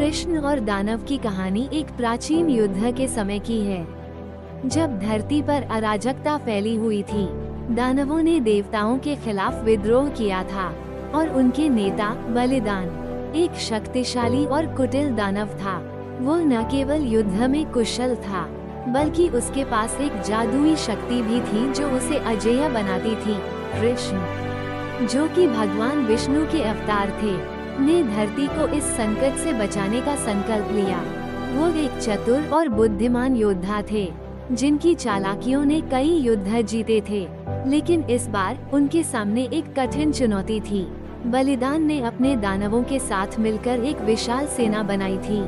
कृष्ण और दानव की कहानी एक प्राचीन युद्ध के समय की है, जब धरती पर अराजकता फैली हुई थी। दानवों ने देवताओं के खिलाफ विद्रोह किया था और उनके नेता बलिदान एक शक्तिशाली और कुटिल दानव था। वो न केवल युद्ध में कुशल था, बल्कि उसके पास एक जादुई शक्ति भी थी जो उसे अजेय बनाती थी। कृष्ण, जो कि भगवान विष्णु के अवतार थे, ने धरती को इस संकट से बचाने का संकल्प लिया। वो एक चतुर और बुद्धिमान योद्धा थे, जिनकी चालाकियों ने कई युद्ध जीते थे। लेकिन इस बार उनके सामने एक कठिन चुनौती थी। बलिदान ने अपने दानवों के साथ मिलकर एक विशाल सेना बनाई थी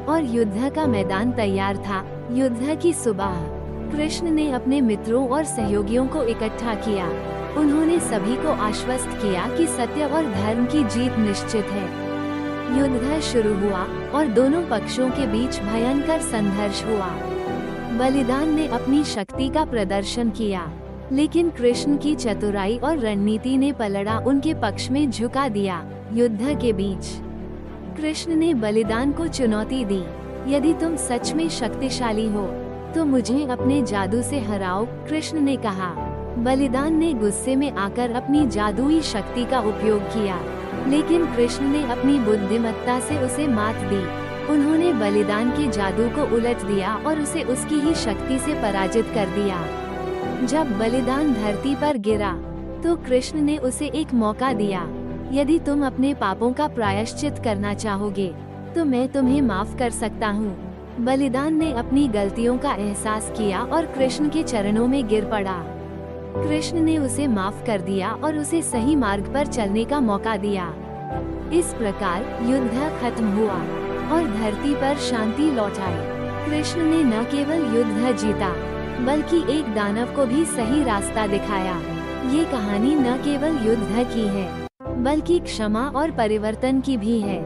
और युद्ध का मैदान तैयार था। युद्ध की सुबह कृष्ण ने अपने मित्रों और सहयोगियों को इकट्ठा किया। उन्होंने सभी को आश्वस्त किया कि सत्य और धर्म की जीत निश्चित है। युद्ध शुरू हुआ और दोनों पक्षों के बीच भयंकर संघर्ष हुआ। बलिदान ने अपनी शक्ति का प्रदर्शन किया, लेकिन कृष्ण की चतुराई और रणनीति ने पलड़ा उनके पक्ष में झुका दिया। युद्ध के बीच कृष्ण ने बलिदान को चुनौती दी, यदि तुम सच में शक्तिशाली हो तो मुझे अपने जादू से हराओ, कृष्ण ने कहा। बलिदान ने गुस्से में आकर अपनी जादुई शक्ति का उपयोग किया, लेकिन कृष्ण ने अपनी बुद्धिमत्ता से उसे मात दी। उन्होंने बलिदान के जादू को उलट दिया और उसे उसकी ही शक्ति से पराजित कर दिया। जब बलिदान धरती पर गिरा तो कृष्ण ने उसे एक मौका दिया। यदि तुम अपने पापों का प्रायश्चित करना चाहोगे तो मैं तुम्हें माफ कर सकता हूँ। बलिदान ने अपनी गलतियों का एहसास किया और कृष्ण के चरणों में गिर पड़ा। कृष्ण ने उसे माफ कर दिया और उसे सही मार्ग पर चलने का मौका दिया। इस प्रकार युद्ध खत्म हुआ और धरती पर शांति लौट आई। कृष्ण ने न केवल युद्ध जीता, बल्कि एक दानव को भी सही रास्ता दिखाया। ये कहानी न केवल युद्ध की है, बल्कि क्षमा और परिवर्तन की भी है।